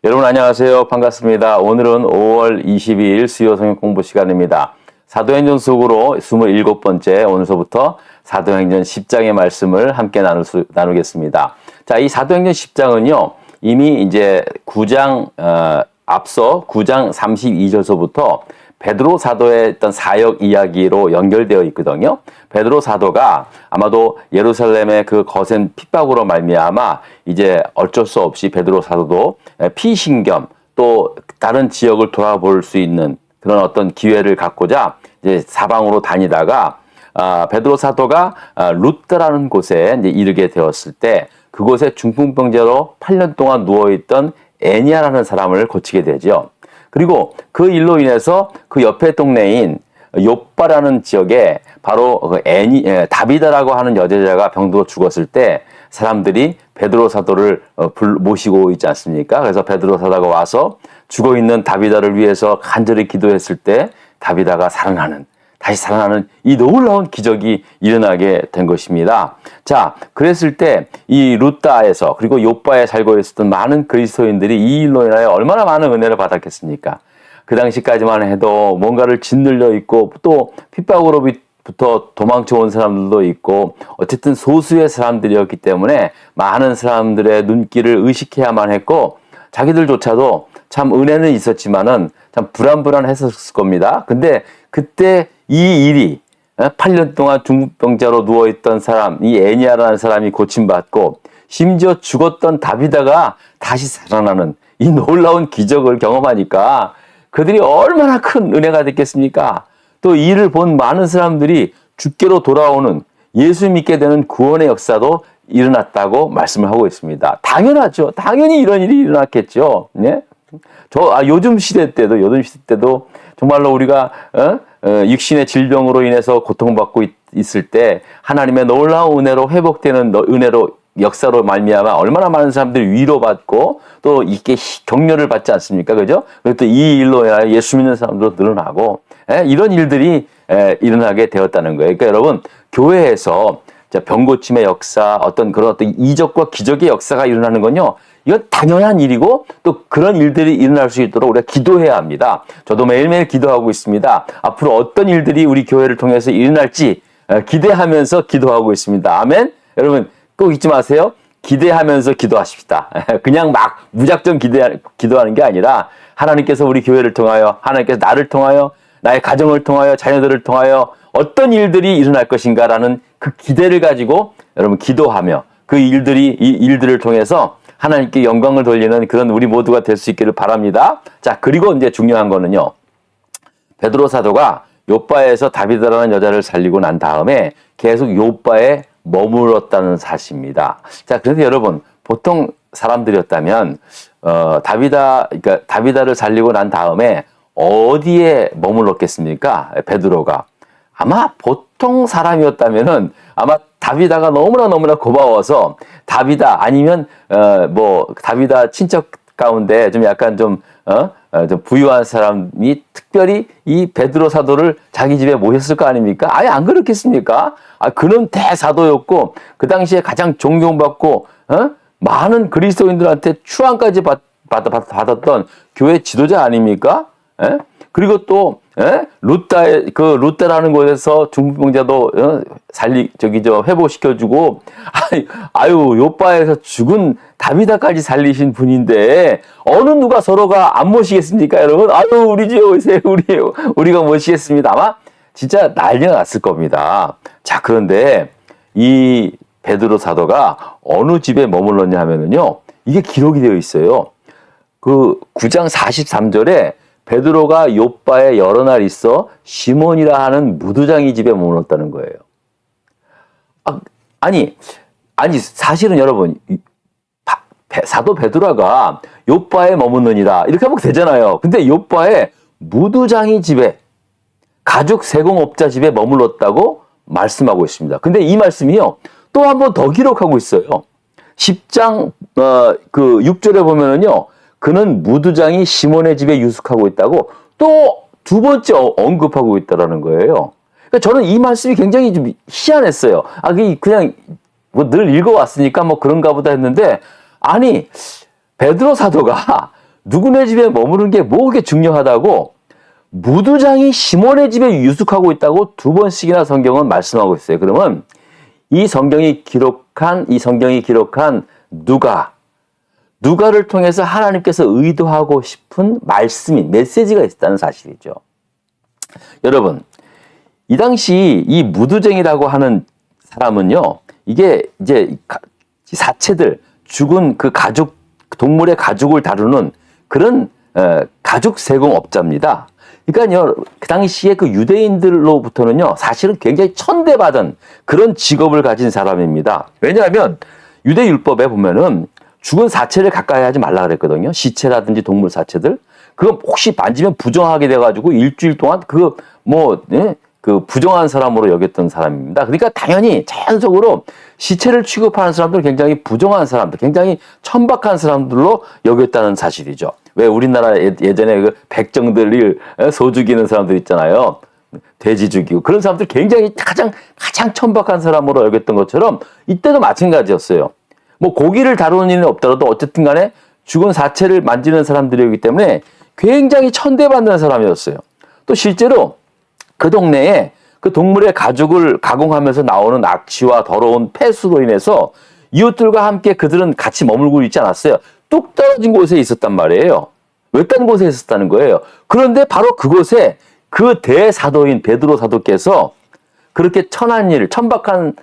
여러분 안녕하세요. 반갑습니다. 오늘은 5월 22일 수요 성경 공부 시간입니다. 사도행전 속으로 27번째 오늘서부터 사도행전 10장의 말씀을 함께 나누겠습니다. 자, 이 사도행전 10장은요. 이미 이제 9장 앞서 9장 32절서부터 베드로 사도의 어떤 사역 이야기로 연결되어 있거든요. 베드로 사도가 아마도 예루살렘의 그 거센 핍박으로 말미암아 이제 어쩔 수 없이 베드로 사도도 피신겸 또 다른 지역을 돌아볼 수 있는 그런 어떤 기회를 갖고자 이제 사방으로 다니다가 베드로 사도가 루트라는 곳에 이제 이르게 되었을 때 그곳에 중풍병자로 8년 동안 누워있던 애니아라는 사람을 고치게 되죠. 그리고 그 일로 인해서 그 옆에 동네인 요빠라는 지역에 바로 다비다라고 하는 여자가 병들어 죽었을 때 사람들이 베드로 사도를 모시고 있지 않습니까? 그래서 베드로 사도가 와서 죽어있는 다비다를 위해서 간절히 기도했을 때 다비다가 다시 살아나는 이 놀라운 기적이 일어나게 된 것입니다. 자, 그랬을 때 이 루따에서 그리고 요빠에 살고 있었던 많은 그리스도인들이 이 일로 인하여 얼마나 많은 은혜를 받았겠습니까? 그 당시까지만 해도 뭔가를 짓눌려 있고 또 핍박으로부터 도망쳐 온 사람들도 있고 어쨌든 소수의 사람들이었기 때문에 많은 사람들의 눈길을 의식해야만 했고 자기들조차도 참 은혜는 있었지만은 참 불안했었을 겁니다. 근데 그때 이 일이 8년 동안 중풍병자로 누워있던 사람, 이 애니아라는 사람이 고침받고 심지어 죽었던 다비다가 다시 살아나는 이 놀라운 기적을 경험하니까 그들이 얼마나 큰 은혜가 됐겠습니까? 또 이 일을 본 많은 사람들이 주께로 돌아오는 예수 믿게 되는 구원의 역사도 일어났다고 말씀을 하고 있습니다. 당연하죠. 당연히 이런 일이 일어났겠죠. 네? 요즘 시대 때도 정말로 우리가 육신의 질병으로 인해서 고통받고 있을 때 하나님의 놀라운 은혜로 회복되는 은혜로 역사로 말미암아 얼마나 많은 사람들이 위로받고 또 이게 격려를 받지 않습니까? 그죠? 그리고 또 이 일로 예수 믿는 사람도 늘어나고 이런 일들이 일어나게 되었다는 거예요. 그러니까 여러분 교회에서 병 고침의 역사 어떤 이적과 기적의 역사가 일어나는 건요. 이건 당연한 일이고 또 그런 일들이 일어날 수 있도록 우리가 기도해야 합니다. 저도 매일매일 기도하고 있습니다. 앞으로 어떤 일들이 우리 교회를 통해서 일어날지 기대하면서 기도하고 있습니다. 아멘. 여러분 꼭 잊지 마세요. 기대하면서 기도하십시다. 그냥 막 무작정 기도하는 게 아니라 하나님께서 우리 교회를 통하여 하나님께서 나를 통하여 나의 가정을 통하여 자녀들을 통하여 어떤 일들이 일어날 것인가라는 그 기대를 가지고 여러분 기도하며 이 일들을 통해서 하나님께 영광을 돌리는 그런 우리 모두가 될 수 있기를 바랍니다. 자, 그리고 이제 중요한 거는요. 베드로 사도가 요빠에서 다비다라는 여자를 살리고 난 다음에 계속 요빠에 머물렀다는 사실입니다. 자, 그래서 여러분 보통 사람들이었다면 그러니까 다비다를 살리고 난 다음에 어디에 머물렀겠습니까? 베드로가 아마 보통 사람이었다면은 아마 다비다가 너무나 고마워서 다비다 아니면 다비다 친척 가운데 좀 약간 좀 부유한 사람이 특별히 이 베드로 사도를 자기 집에 모셨을 거 아닙니까? 아예 안 그렇겠습니까? 그는 대사도였고 그 당시에 가장 존경받고 많은 그리스도인들한테 추앙까지 받았던 교회 지도자 아닙니까? 그리고 또 루따라는 곳에서 중풍병자도 회복시켜주고 요빠에서 죽은 다비다까지 살리신 분인데 어느 누가 서로가 안 모시겠습니까, 여러분? 우리 집에 오세요, 우리가 모시겠습니다. 아마 진짜 난리가 났을 겁니다. 자, 그런데 이 베드로 사도가 어느 집에 머물렀냐 하면은요, 이게 기록이 되어 있어요. 그 9장 43절에 베드로가 요빠에 여러 날 있어 시몬이라 하는 무두장이 집에 머물렀다는 거예요. 아니 사실은 여러분 사도 베드로가 요빠에 머무느니라 이렇게 하면 되잖아요. 근데 요빠에 무두장이 집에 가죽 세공업자 집에 머물렀다고 말씀하고 있습니다. 근데 이 말씀이요 또 한 번 더 기록하고 있어요. 10장 6절에 보면은요. 그는 무두장이 시몬의 집에 유숙하고 있다고 또 두 번째 언급하고 있다라는 거예요. 그러니까 저는 이 말씀이 굉장히 좀 희한했어요. 그냥 늘 읽어왔으니까 그런가 보다 했는데 베드로 사도가 누구네 집에 머무는 게 뭐 그렇게 중요하다고 무두장이 시몬의 집에 유숙하고 있다고 2번씩이나 성경은 말씀하고 있어요. 그러면 이 성경이 기록한 누가를 통해서 하나님께서 의도하고 싶은 말씀이 메시지가 있다는 사실이죠. 여러분, 이 당시 이 무두쟁이라고 하는 사람은요, 이게 이제 사체들, 죽은 그 가죽, 동물의 가죽을 다루는 그런 가죽 세공업자입니다. 그러니까요, 그 당시에 그 유대인들로부터는요, 사실은 굉장히 천대받은 그런 직업을 가진 사람입니다. 왜냐하면 유대 율법에 보면은 죽은 사체를 가까이 하지 말라 그랬거든요. 시체라든지 동물 사체들. 그거 혹시 만지면 부정하게 돼가지고 일주일 동안 그 부정한 사람으로 여겼던 사람입니다. 그러니까 당연히 자연적으로 시체를 취급하는 사람들은 굉장히 부정한 사람들, 굉장히 천박한 사람들로 여겼다는 사실이죠. 왜 우리나라 예전에 그 백정들을 소 죽이는 사람들 있잖아요. 돼지 죽이고 그런 사람들 굉장히 가장 천박한 사람으로 여겼던 것처럼 이때도 마찬가지였어요. 뭐 고기를 다루는 일은 없더라도 어쨌든 간에 죽은 사체를 만지는 사람들이기 때문에 굉장히 천대받는 사람이었어요. 또 실제로 그 동네에 그 동물의 가죽을 가공하면서 나오는 악취와 더러운 폐수로 인해서 이웃들과 함께 그들은 같이 머물고 있지 않았어요. 뚝 떨어진 곳에 있었단 말이에요. 외딴 곳에 있었다는 거예요. 그런데 바로 그곳에 그 대사도인 베드로 사도께서 그렇게 천한 일, 천박한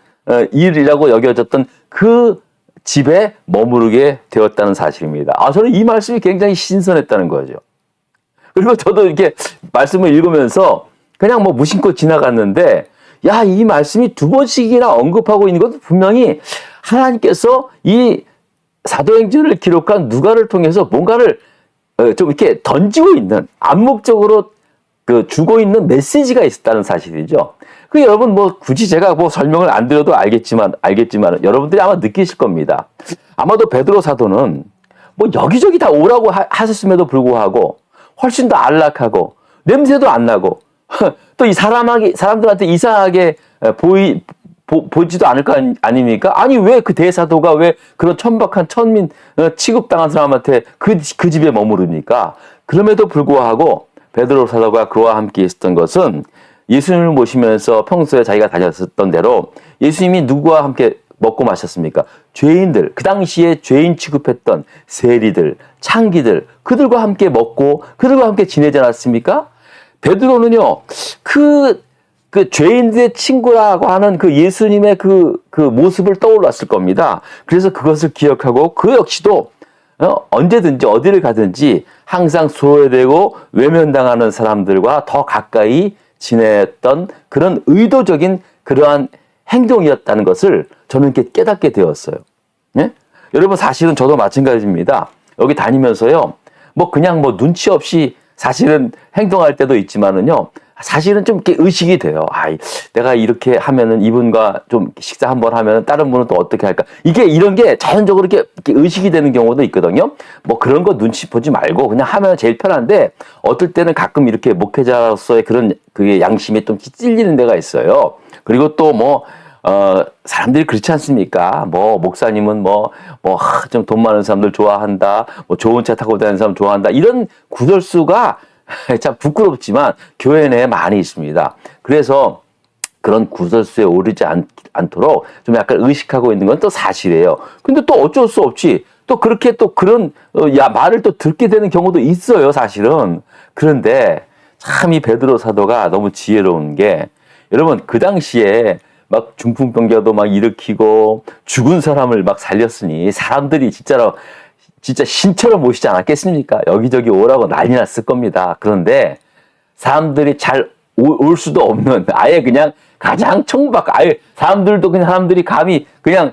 일이라고 여겨졌던 그 집에 머무르게 되었다는 사실입니다. 저는 이 말씀이 굉장히 신선했다는 거죠. 그리고 저도 이렇게 말씀을 읽으면서 그냥 뭐 무심코 지나갔는데, 야, 이 말씀이 2번씩이나 언급하고 있는 것도 분명히 하나님께서 이 사도행전을 기록한 누가를 통해서 뭔가를 좀 이렇게 던지고 있는, 암묵적으로 주고 있는 메시지가 있었다는 사실이죠. 여러분 뭐 굳이 제가 뭐 설명을 안 드려도 알겠지만 여러분들이 아마 느끼실 겁니다. 아마도 베드로 사도는 뭐 여기저기 다 오라고 하셨음에도 불구하고 훨씬 더 안락하고 냄새도 안 나고 또 이 사람들한테 이상하게 보지도 않을 거 아닙니까? 아니 왜 그 대사도가 왜 그런 천박한 천민 취급당한 사람한테 그 집에 머무릅니까? 그럼에도 불구하고 베드로 사도가 그와 함께 있었던 것은 예수님을 모시면서 평소에 자기가 다녔었던 대로 예수님이 누구와 함께 먹고 마셨습니까? 죄인들, 그 당시에 죄인 취급했던 세리들, 창기들, 그들과 함께 먹고 그들과 함께 지내지 않았습니까? 베드로는요, 그 죄인들의 친구라고 하는 그 예수님의 그 모습을 떠올랐을 겁니다. 그래서 그것을 기억하고 그 역시도 언제든지 어디를 가든지 항상 소외되고 외면당하는 사람들과 더 가까이 지냈던 그런 의도적인 그러한 행동이었다는 것을 저는 이렇게 깨닫게 되었어요. 네? 여러분 사실은 저도 마찬가지입니다. 여기 다니면서요, 뭐 그냥 뭐 눈치 없이 사실은 행동할 때도 있지만은요, 사실은 좀 이렇게 의식이 돼요. 내가 이렇게 하면은 이분과 좀 식사 한번 하면은 다른 분은 또 어떻게 할까? 이런 게 자연적으로 이렇게 의식이 되는 경우도 있거든요. 뭐 그런 거 눈치 보지 말고 그냥 하면 제일 편한데 어떨 때는 가끔 이렇게 목회자로서의 그게 양심에 좀 찔리는 데가 있어요. 그리고 또 사람들이 그렇지 않습니까? 목사님은 좀 돈 많은 사람들 좋아한다. 좋은 차 타고 다니는 사람 좋아한다. 이런 구설수가 참 부끄럽지만 교회 내에 많이 있습니다. 그래서 그런 구설수에 오르지 않도록 좀 약간 의식하고 있는 건 또 사실이에요. 근데 또 어쩔 수 없이 또 그렇게 또 그런 말을 또 듣게 되는 경우도 있어요, 사실은. 그런데 참 이 베드로 사도가 너무 지혜로운 게, 여러분 그 당시에 막 중풍병자도 막 일으키고 죽은 사람을 막 살렸으니 사람들이 진짜 신처럼 모시지 않았겠습니까? 여기저기 오라고 난리 났을 겁니다. 그런데 사람들이 잘 올 수도 없는, 아예 그냥 가장 아예 사람들이 감히 그냥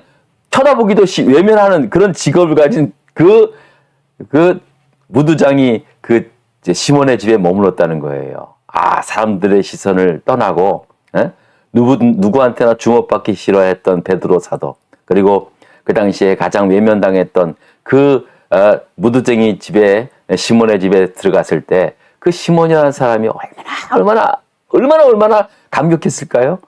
쳐다보기도 외면하는 그런 직업을 가진 그 무두장이 시몬의 집에 머물렀다는 거예요. 사람들의 시선을 떠나고, 누구한테나 주목받기 싫어했던 베드로 사도, 그리고 그 당시에 가장 외면당했던 무두쟁이 집에, 시몬의 집에 들어갔을 때 그 시몬이라는 사람이 얼마나 감격했을까요?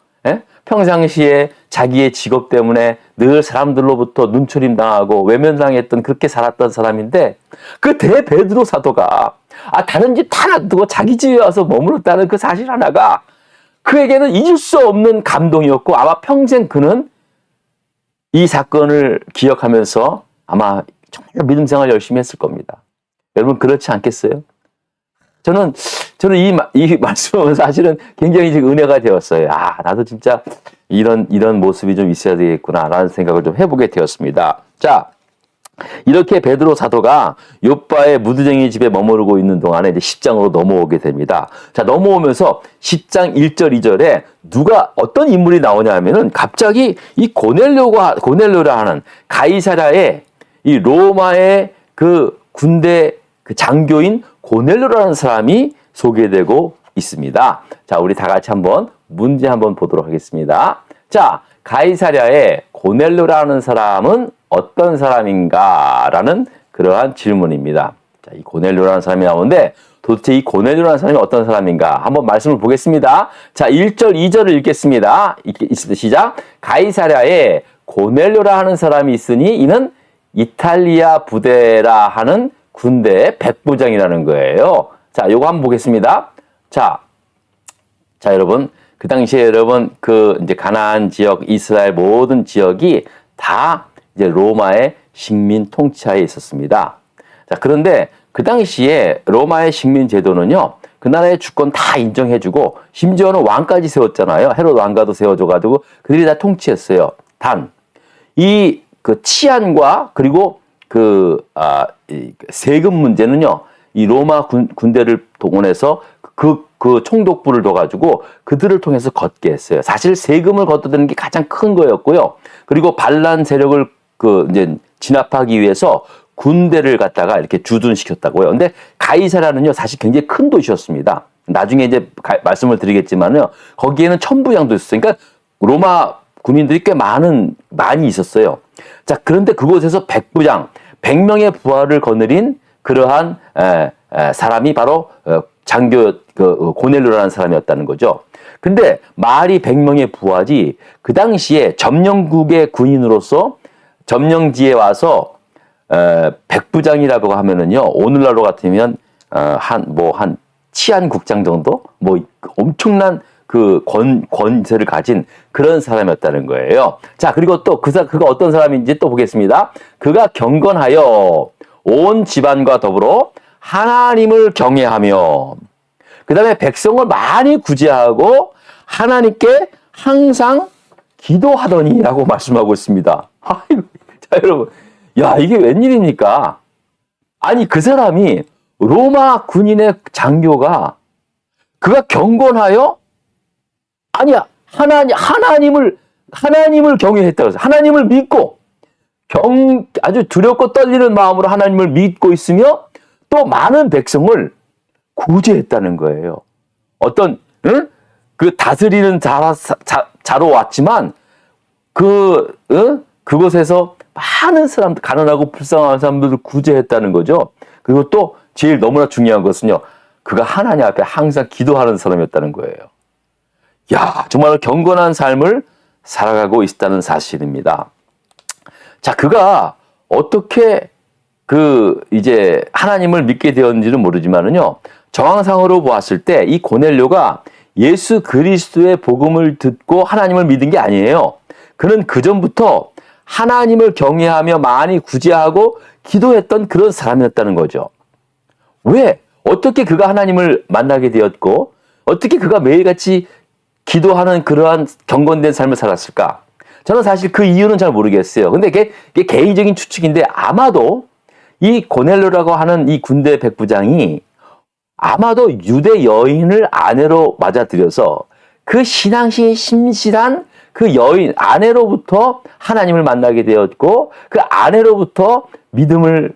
평상시에 자기의 직업 때문에 늘 사람들로부터 눈초림 당하고 외면당했던 그렇게 살았던 사람인데 그 대베드로 사도가 다른 집 다 놔두고 자기 집에 와서 머물렀다는 그 사실 하나가 그에게는 잊을 수 없는 감동이었고 아마 평생 그는 이 사건을 기억하면서 아마 정말 믿음 생활 열심히 했을 겁니다. 여러분 그렇지 않겠어요? 저는 이 말씀은 사실은 굉장히 지금 은혜가 되었어요. 나도 진짜 이런 모습이 좀 있어야 되겠구나라는 생각을 좀 해보게 되었습니다. 자, 이렇게 베드로 사도가 욥바의 무드쟁이 집에 머무르고 있는 동안에 이제 10장으로 넘어오게 됩니다. 자, 넘어오면서 10장 1절, 2절에 누가 어떤 인물이 나오냐 하면은 갑자기 이 고넬료라 하는 가이사랴의 이 로마의 그 군대 그 장교인 고넬료라는 사람이 소개되고 있습니다. 자, 우리 다 같이 한번 문제 한번 보도록 하겠습니다. 자, 가이사랴의 고넬료라는 사람은 어떤 사람인가라는 그러한 질문입니다. 자, 이 고넬료라는 사람이 나오는데 도대체 이 고넬료라는 사람이 어떤 사람인가 한번 말씀을 보겠습니다. 자, 1절, 2절을 읽겠습니다. 시작. 가이사랴에 고넬료라 하는 사람이 있으니 이는 이탈리아 부대라 하는 군대의 백부장이라는 거예요. 자, 요거 한번 보겠습니다. 자, 여러분. 그 당시에 여러분, 이제 가나안 지역, 이스라엘 모든 지역이 다 이제 로마의 식민 통치하에 있었습니다. 자, 그런데 그 당시에 로마의 식민 제도는요, 그 나라의 주권 다 인정해주고, 심지어는 왕까지 세웠잖아요. 헤롯 왕가도 세워줘가지고, 그들이 다 통치했어요. 단, 그 치안과 그리고 세금 문제는요, 이 로마 군대를 동원해서 그 총독부를 둬가지고 그들을 통해서 걷게 했어요. 사실 세금을 걷어들이는 게 가장 큰 거였고요. 그리고 반란 세력을 이제 진압하기 위해서 군대를 갖다가 이렇게 주둔시켰다고요. 근데 가이사랴는요, 사실 굉장히 큰 도시였습니다. 나중에 이제 말씀을 드리겠지만요, 거기에는 천부장도 있었어요. 그러니까 로마 군인들이 꽤 많이 있었어요. 자, 그런데 그곳에서 백부장, 100명의 부하를 거느린 그러한 사람이 바로 장교 고넬료라는 사람이었다는 거죠. 근데 말이 100명의 부하지 그 당시에 점령국의 군인으로서 점령지에 와서 백부장이라고 하면은요, 오늘날로 같으면 한 치안국장 정도 엄청난 권세를 가진 그런 사람이었다는 거예요. 자, 그리고 또 그가 어떤 사람인지 또 보겠습니다. 그가 경건하여 온 집안과 더불어 하나님을 경외하며 그 다음에 백성을 많이 구제하고 하나님께 항상 기도하더니라고 말씀하고 있습니다. 아이고, 자, 여러분, 이게 웬일입니까? 아니, 그 사람이 로마 군인의 장교가 그가 경건하여 하나님을 경외했다고 해서 하나님을 믿고 아주 두렵고 떨리는 마음으로 하나님을 믿고 있으며 또 많은 백성을 구제했다는 거예요. 그 다스리는 자로 왔지만 그곳에서 많은 사람들, 가난하고 불쌍한 사람들을 구제했다는 거죠. 그리고 또 제일 너무나 중요한 것은요, 그가 하나님 앞에 항상 기도하는 사람이었다는 거예요. 정말 경건한 삶을 살아가고 있다는 사실입니다. 자, 그가 어떻게 이제 하나님을 믿게 되었는지는 모르지만은요, 정황상으로 보았을 때 이 고넬료가 예수 그리스도의 복음을 듣고 하나님을 믿은 게 아니에요. 그는 그전부터 하나님을 경외하며 많이 구제하고 기도했던 그런 사람이었다는 거죠. 왜? 어떻게 그가 하나님을 만나게 되었고, 어떻게 그가 매일같이 기도하는 그러한 경건된 삶을 살았을까? 저는 사실 그 이유는 잘 모르겠어요. 근데 이게 개인적인 추측인데 아마도 이 고넬료라고 하는 이 군대 백부장이 아마도 유대 여인을 아내로 맞아들여서 그 신앙심이 심실한 그 여인, 아내로부터 하나님을 만나게 되었고 그 아내로부터 믿음을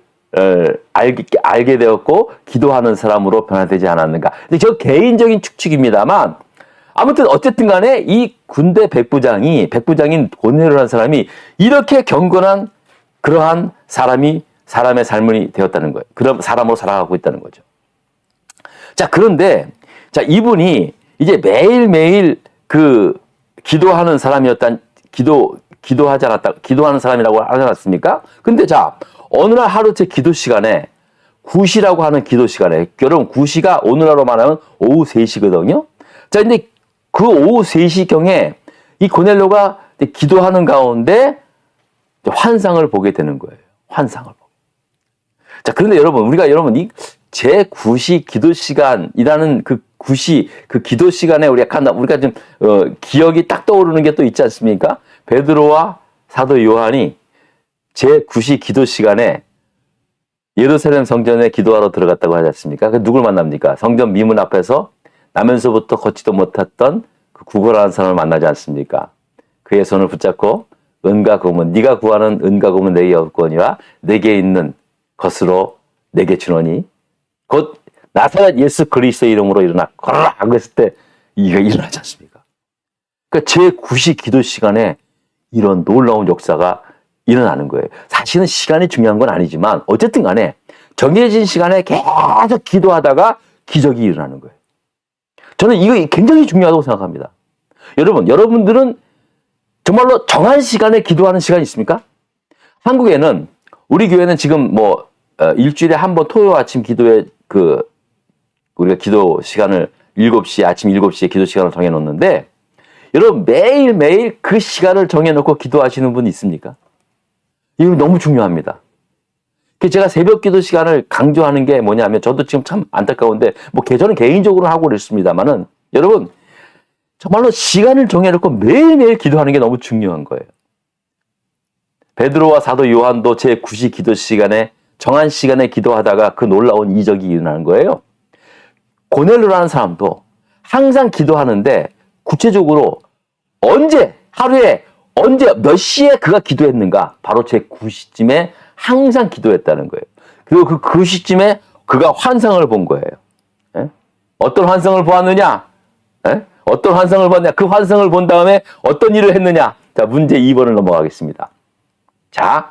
알게 되었고 기도하는 사람으로 변화되지 않았는가. 근데 저 개인적인 추측입니다만 아무튼 어쨌든 간에 이 군대 백부장인 고넬료라는 사람이 이렇게 경건한 그러한 사람의 삶이 되었다는 거예요. 그런 사람으로 살아가고 있다는 거죠. 자, 그런데 이분이 이제 매일매일 그 기도하는 사람이었단, 기도하지 않았다, 기도하는 사람이라고 하지 않았습니까? 근데 자, 어느 날 하루 제 기도 시간에, 구시라고 하는 기도 시간에, 여러분, 구시가 오늘날로 말하면 오후 3시거든요? 자, 근데 그 오후 3시경에 이 고넬료가 기도하는 가운데 환상을 보게 되는 거예요. 환상을 보게. 자, 그런데 여러분, 여러분, 이 제9시 기도 시간이라는 그 9시, 그 기도 시간에 우리가 좀, 기억이 딱 떠오르는 게 또 있지 않습니까? 베드로와 사도 요한이 제9시 기도 시간에 예루살렘 성전에 기도하러 들어갔다고 하지 않습니까? 그 누굴 만납니까? 성전 미문 앞에서 나면서부터 걷지도 못했던 그 구걸하는 사람을 만나지 않습니까? 그의 손을 붙잡고 은과 금은, 네가 구하는 은과 금은 내게 없거니와 내게 있는 것으로 내게 주노니 곧 나사렛 예수 그리스도의 이름으로 일어나 걸어라 하고 했을 때 이게 일어나지 않습니까? 그러니까 제9시 기도 시간에 이런 놀라운 역사가 일어나는 거예요. 사실은 시간이 중요한 건 아니지만 어쨌든 간에 정해진 시간에 계속 기도하다가 기적이 일어나는 거예요. 저는 이거 굉장히 중요하다고 생각합니다. 여러분들은 정말로 정한 시간에 기도하는 시간이 있습니까? 한국에는, 우리 교회는 지금 일주일에 한 번 토요일 아침 기도에 우리가 기도 시간을 7시, 아침 7시에 기도 시간을 정해놓는데, 여러분, 매일매일 그 시간을 정해놓고 기도하시는 분이 있습니까? 이거 너무 중요합니다. 제가 새벽 기도 시간을 강조하는 게 뭐냐면, 저도 지금 참 안타까운데, 저는 개인적으로 하고 그랬습니다만은, 여러분, 정말로 시간을 정해놓고 매일매일 기도하는 게 너무 중요한 거예요. 베드로와 사도 요한도 제9시 기도 시간에 정한 시간에 기도하다가 그 놀라운 이적이 일어나는 거예요. 고넬료라는 사람도 항상 기도하는데 구체적으로 하루에 언제 몇 시에 그가 기도했는가? 바로 제9시쯤에 항상 기도했다는 거예요. 그리고 그 시쯤에 그가 환상을 본 거예요. 예? 어떤 환상을 보았느냐? 예? 어떤 환상을 봤냐? 그 환상을 본 다음에 어떤 일을 했느냐? 자, 문제 2번을 넘어가겠습니다. 자,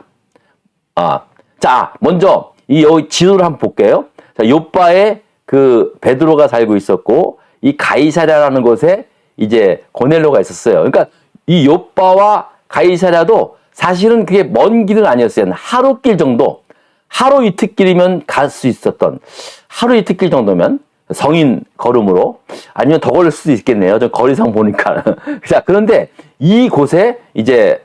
먼저 여기 지도를 한번 볼게요. 자, 요바에 그 베드로가 살고 있었고, 이 가이사랴라는 곳에 이제 고넬료가 있었어요. 그러니까 이 요바와 가이사랴도 사실은 그게 먼 길은 아니었어요. 하루길 정도, 하루 이틀길이면 갈 수 있었던, 하루 이틀길 정도면 성인 걸음으로, 아니면 더 걸릴 수도 있겠네요. 좀 거리상 보니까. 자, 그런데 이곳에 이제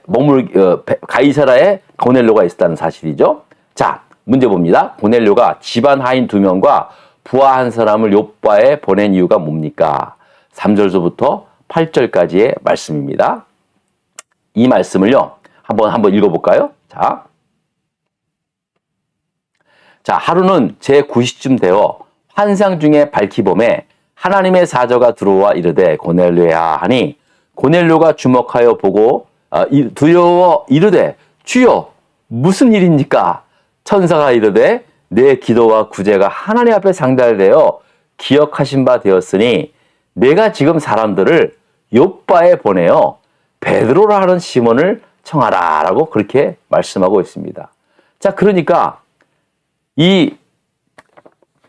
가이사랴에 고넬료가 있었다는 사실이죠. 자, 문제 봅니다. 고넬료가 집안 하인 2명과 부하 한 사람을 요바에 보낸 이유가 뭡니까? 3절서부터 8절까지의 말씀입니다. 이 말씀을요, 한번 읽어볼까요? 자, 하루는 제9시쯤 되어 환상 중에 밝히봄에 하나님의 사자가 들어와 이르되 고넬료야 하니, 고넬료가 주목하여 보고 두려워 이르되 주여 무슨 일입니까? 천사가 이르되 내 기도와 구제가 하나님 앞에 상달되어 기억하신 바 되었으니 내가 지금 사람들을 요바에 보내어 베드로라 하는 시몬을 청하라 라고 그렇게 말씀하고 있습니다. 자, 그러니까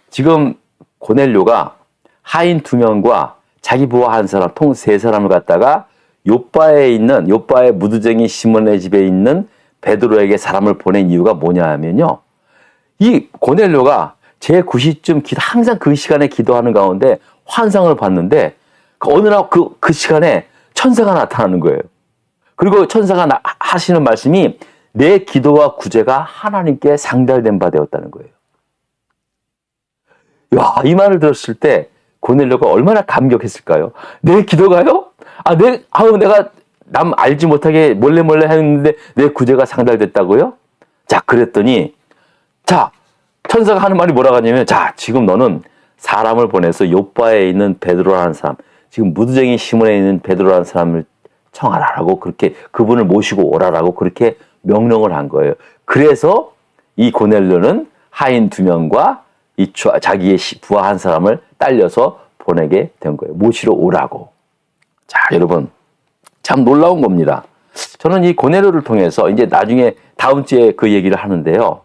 지금 고넬료가 하인 2명과 자기 부하 한 사람, 통 3사람을 갖다가 요바의 무두쟁이 시몬의 집에 있는 베드로에게 사람을 보낸 이유가 뭐냐 하면요, 이 고넬료가 제9시쯤 항상 그 시간에 기도하는 가운데 환상을 봤는데, 어느 날 그 시간에 천사가 나타나는 거예요. 그리고 천사가 하시는 말씀이 내 기도와 구제가 하나님께 상달된 바 되었다는 거예요. 야, 이 말을 들었을 때 고넬료가 얼마나 감격했을까요? 내 기도가요? 내가 남 알지 못하게 몰래 했는데 내 구제가 상달됐다고요? 자, 그랬더니, 자, 천사가 하는 말이 뭐라고 하냐면, 자, 지금 너는 사람을 보내서 요바에 있는 베드로라는 사람, 지금 무두쟁이 시몬에 있는 베드로라는 사람을 청하라라고, 그렇게 그분을 모시고 오라라고 그렇게 명령을 한 거예요. 그래서 이 고넬료는 하인 2명과 자기의 부하 한 사람을 딸려서 보내게 된 거예요. 모시러 오라고. 자, 여러분, 참 놀라운 겁니다. 저는 이 고넬료를 통해서 이제 나중에 다음 주에 그 얘기를 하는데요.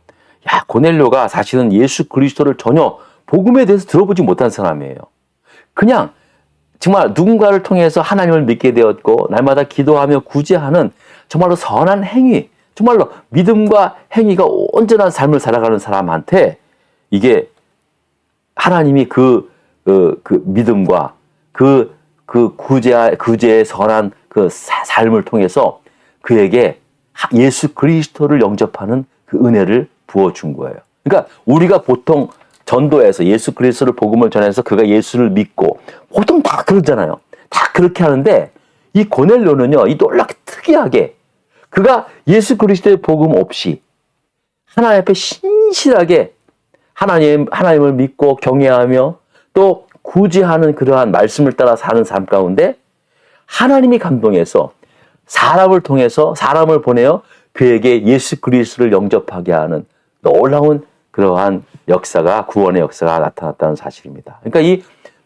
야, 고넬료가 사실은 예수 그리스도를 전혀 복음에 대해서 들어보지 못한 사람이에요. 그냥 정말 누군가를 통해서 하나님을 믿게 되었고 날마다 기도하며 구제하는 정말로 선한 행위, 정말로 믿음과 행위가 온전한 삶을 살아가는 사람한테 이게 하나님이 그 믿음과 그 구제의 선한 그 삶을 통해서 그에게 예수 그리스도를 영접하는 그 은혜를 부어준 거예요. 그러니까 우리가 보통 전도에서 예수 그리스도를 복음을 전해서 그가 예수를 믿고 보통 다 그러잖아요. 다 그렇게 하는데 이 고넬료는요, 이 놀랍게 특이하게 그가 예수 그리스도의 복음 없이 하나님 앞에 신실하게 하나님을 믿고 경외하며 또 구제하는 그러한 말씀을 따라 사는 삶 가운데 하나님이 감동해서 사람을 통해서 사람을 보내어 그에게 예수 그리스도를 영접하게 하는 놀라운 그러한 역사가 구원의 역사가 나타났다는 사실입니다. 그러니까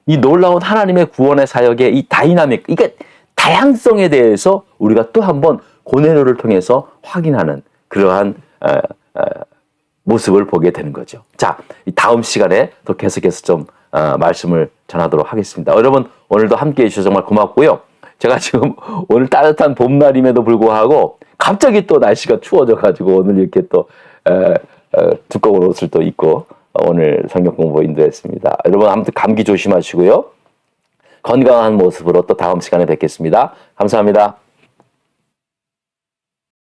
이 놀라운 하나님의 구원의 사역의 이 다이나믹, 그러니까 다양성에 대해서 우리가 또 한번 고넬료를 통해서 확인하는 그러한 모습을 보게 되는 거죠. 자, 다음 시간에 또 계속해서 좀 말씀을 전하도록 하겠습니다. 여러분 오늘도 함께해 주셔서 정말 고맙고요. 제가 지금 오늘 따뜻한 봄날임에도 불구하고 갑자기 또 날씨가 추워져 가지고 오늘 이렇게 또 두꺼운 옷을 또 입고 오늘 성경 공부 인도했습니다. 여러분 아무튼 감기 조심하시고요. 건강한 모습으로 또 다음 시간에 뵙겠습니다. 감사합니다.